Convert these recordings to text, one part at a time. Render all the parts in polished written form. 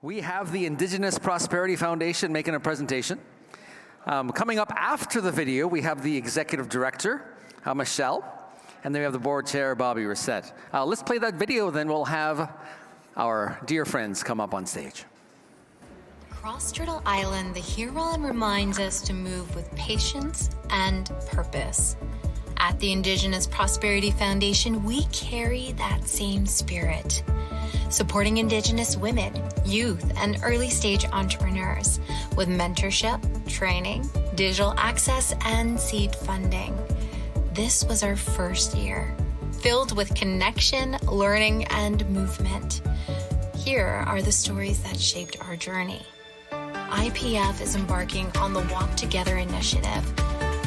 We have the Indigenous Prosperity Foundation making a presentation. Coming up after the video, we have the Executive Director, Michelle, and then we have the Board Chair, Bobbie Racette. Let's play that video, then we'll have our dear friends come up on stage. Across Turtle Island, the Huron reminds us to move with patience and purpose. At the Indigenous Prosperity Foundation, we carry that same spirit, supporting Indigenous women, youth, and early-stage entrepreneurs with mentorship, training, digital access, and seed funding. This was our first year, filled with connection, learning, and movement. Here are the stories that shaped our journey. IPF is embarking on the Walk Together initiative,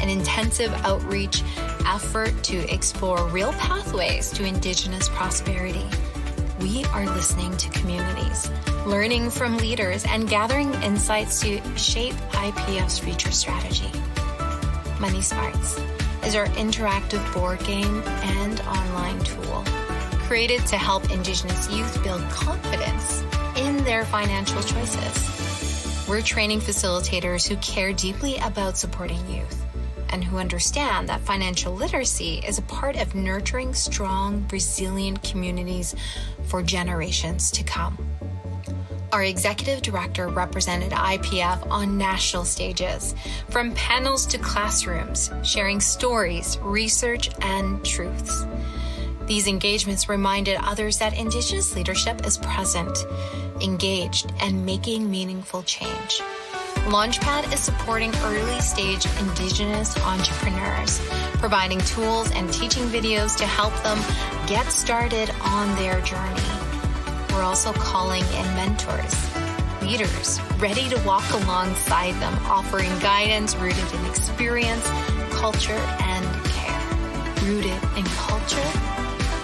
an intensive outreach effort to explore real pathways to Indigenous prosperity. We are listening to communities, learning from leaders, and gathering insights to shape IPF's future strategy. MoneySmarts is our interactive board game and online tool, created to help Indigenous youth build confidence in their financial choices. We're training facilitators who care deeply about supporting youth and who understand that financial literacy is a part of nurturing strong, resilient communities for generations to come. Our executive director represented IPF on national stages, from panels to classrooms, sharing stories, research, and truths. These engagements reminded others that Indigenous leadership is present, engaged, and making meaningful change. Launchpad is supporting early-stage Indigenous entrepreneurs, providing tools and teaching videos to help them get started on their journey. We're also calling in mentors, leaders ready to walk alongside them, offering guidance rooted in experience, culture, and care. Rooted in culture,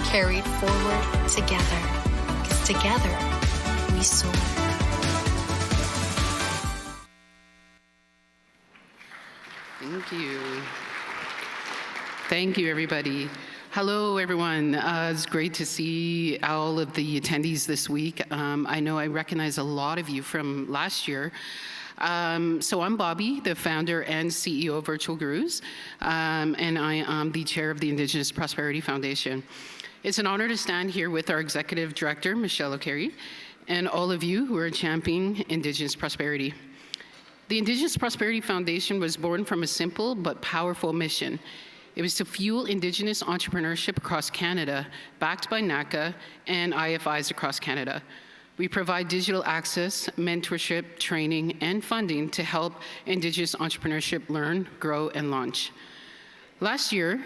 carried forward together, because together we soar. Thank you. Thank you, everybody. Hello, everyone. It's great to see all of the attendees this week. I know I recognize a lot of you from last year. So I'm Bobbie, the founder and CEO of Virtual Gurus, and I am the chair of the Indigenous Prosperity Foundation. It's an honor to stand here with our executive director, Michelle Okere, and all of you who are championing Indigenous prosperity. The Indigenous Prosperity Foundation was born from a simple but powerful mission. It was to fuel Indigenous entrepreneurship across Canada, backed by NACA and IFIs across Canada. We provide digital access, mentorship, training, and funding to help Indigenous entrepreneurship learn, grow, and launch. Last year,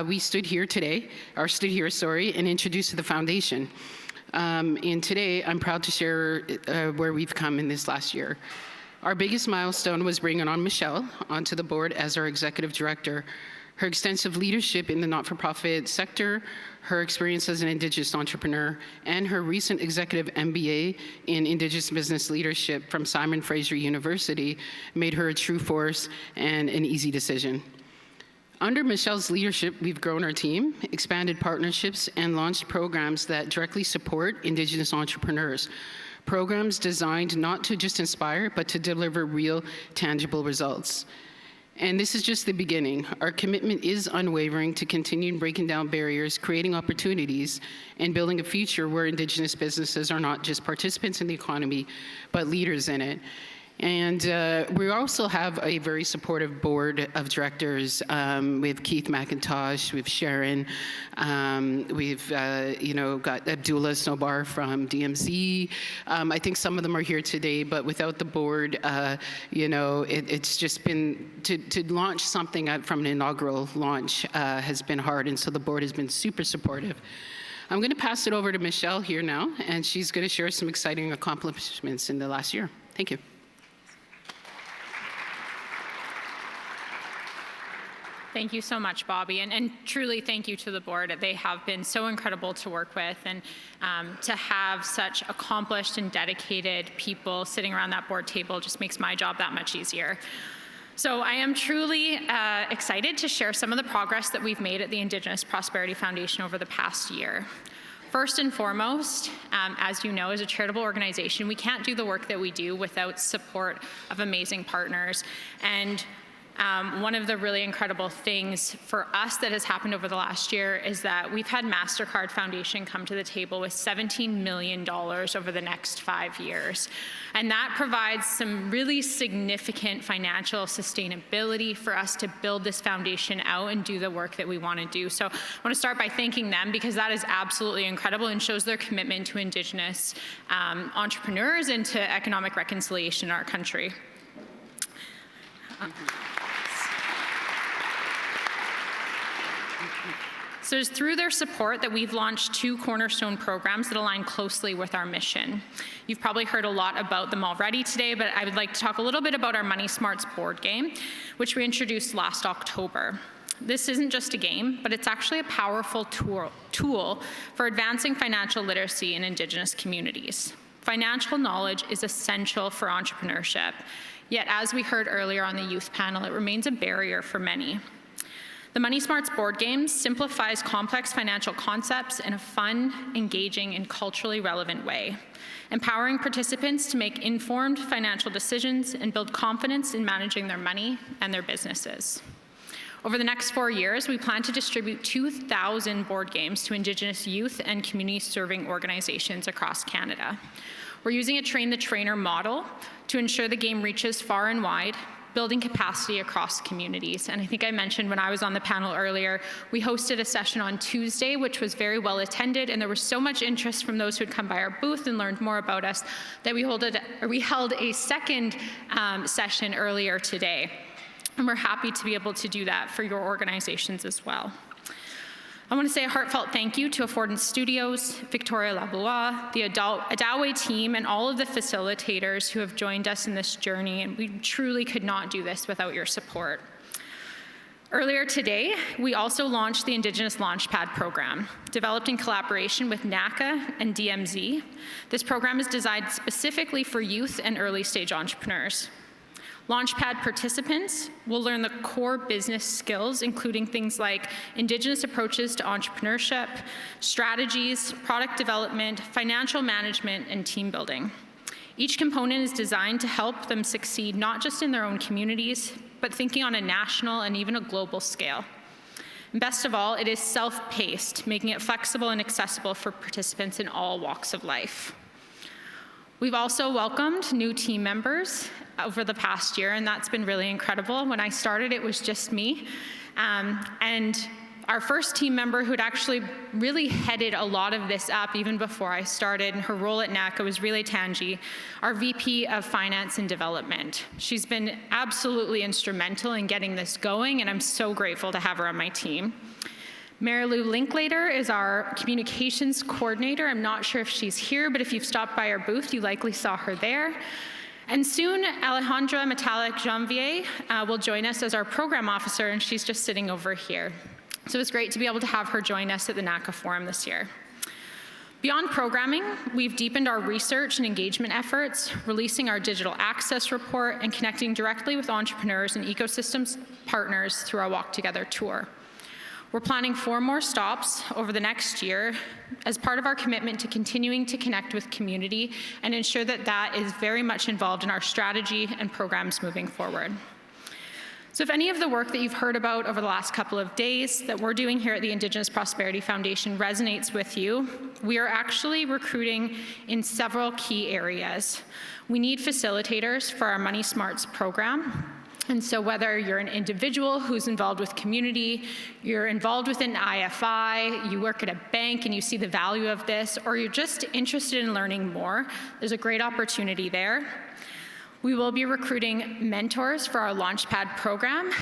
we stood here, and introduced the foundation. And today, I'm proud to share where we've come in this last year. Our biggest milestone was bringing on Michelle onto the board as our executive director. Her extensive leadership in the not-for-profit sector, her experience as an Indigenous entrepreneur, and her recent executive MBA in Indigenous business leadership from Simon Fraser University made her a true force and an easy decision. Under Michelle's leadership, we've grown our team, expanded partnerships, and launched programs that directly support Indigenous entrepreneurs. Programs designed not to just inspire, but to deliver real, tangible results. And this is just the beginning. Our commitment is unwavering to continue breaking down barriers, creating opportunities, and building a future where Indigenous businesses are not just participants in the economy, but leaders in it. And we also have a very supportive board of directors with Keith McIntosh, with Sharon, we've got Abdullah Snowbar from DMZ. I think some of them are here today, but without the board, it's just been, to launch something from an inaugural launch has been hard, and so the board has been super supportive. I'm going to pass it over to Michelle here now, and she's going to share some exciting accomplishments in the last year. Thank you. Thank you so much, Bobbie, and truly thank you to the board. They have been so incredible to work with, and to have such accomplished and dedicated people sitting around that board table just makes my job that much easier. So I am truly excited to share some of the progress that we've made at the Indigenous Prosperity Foundation over the past year. First and foremost, as you know, as a charitable organization, we can't do the work that we do without support of amazing partners. And one of the really incredible things for us that has happened over the last year is that we've had Mastercard Foundation come to the table with $17 million over the next 5 years. And that provides some really significant financial sustainability for us to build this foundation out and do the work that we want to do. So I want to start by thanking them, because that is absolutely incredible and shows their commitment to Indigenous entrepreneurs and to economic reconciliation in our country. So it's through their support that we've launched 2 cornerstone programs that align closely with our mission. You've probably heard a lot about them already today, but I would like to talk a little bit about our MoneySmarts board game, which we introduced last October. This isn't just a game, but it's actually a powerful tool for advancing financial literacy in Indigenous communities. Financial knowledge is essential for entrepreneurship, yet as we heard earlier on the youth panel, it remains a barrier for many. The MoneySmarts board game simplifies complex financial concepts in a fun, engaging, and culturally relevant way, empowering participants to make informed financial decisions and build confidence in managing their money and their businesses. Over the next 4 years, we plan to distribute 2,000 board games to Indigenous youth and community-serving organizations across Canada. We're using a train-the-trainer model to ensure the game reaches far and wide, building capacity across communities. And I think I mentioned when I was on the panel earlier, we hosted a session on Tuesday, which was very well attended, and there was so much interest from those who had come by our booth and learned more about us that we held a second session earlier today. And we're happy to be able to do that for your organizations as well. I want to say a heartfelt thank you to Affordance Studios, Victoria Labois, the Adawe team, and all of the facilitators who have joined us in this journey, and we truly could not do this without your support. Earlier today, we also launched the Indigenous Launchpad program, developed in collaboration with NACA and DMZ. This program is designed specifically for youth and early-stage entrepreneurs. Launchpad participants will learn the core business skills, including things like Indigenous approaches to entrepreneurship, strategies, product development, financial management, and team building. Each component is designed to help them succeed not just in their own communities, but thinking on a national and even a global scale. And best of all, it is self-paced, making it flexible and accessible for participants in all walks of life. We've also welcomed new team members over the past year, and that's been really incredible. When I started, it was just me. And our first team member who'd actually really headed a lot of this up even before I started, and her role at NACA was Relay Tangi, our VP of Finance and Development. She's been absolutely instrumental in getting this going, and I'm so grateful to have her on my team. Mary Lou Linklater is our communications coordinator. I'm not sure if she's here, but if you've stopped by our booth, you likely saw her there. And soon, Alejandra Metallic-Janvier will join us as our program officer, and she's just sitting over here. So it's great to be able to have her join us at the NACA Forum this year. Beyond programming, we've deepened our research and engagement efforts, releasing our digital access report and connecting directly with entrepreneurs and ecosystems partners through our Walk Together tour. We're planning 4 more stops over the next year as part of our commitment to continuing to connect with community and ensure that that is very much involved in our strategy and programs moving forward. So if any of the work that you've heard about over the last couple of days that we're doing here at the Indigenous Prosperity Foundation resonates with you, we are actually recruiting in several key areas. We need facilitators for our MoneySmarts program. And so whether you're an individual who's involved with community, you're involved with an IFI, you work at a bank and you see the value of this, or you're just interested in learning more, there's a great opportunity there. We will be recruiting mentors for our Launchpad program.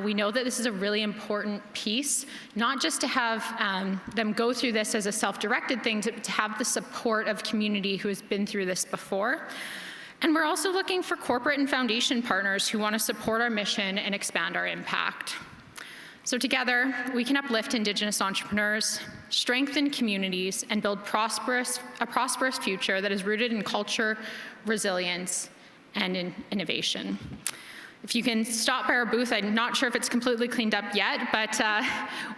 We know that this is a really important piece, not just to have them go through this as a self-directed thing, but to have the support of community who has been through this before. And we're also looking for corporate and foundation partners who want to support our mission and expand our impact. So together, we can uplift Indigenous entrepreneurs, strengthen communities, and build a prosperous future that is rooted in culture, resilience, and in innovation. If you can stop by our booth, I'm not sure if it's completely cleaned up yet, but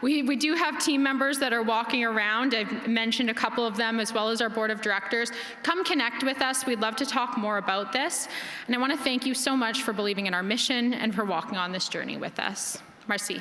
we do have team members that are walking around. I've mentioned a couple of them, as well as our board of directors. Come connect with us. We'd love to talk more about this. And I want to thank you so much for believing in our mission and for walking on this journey with us. Merci.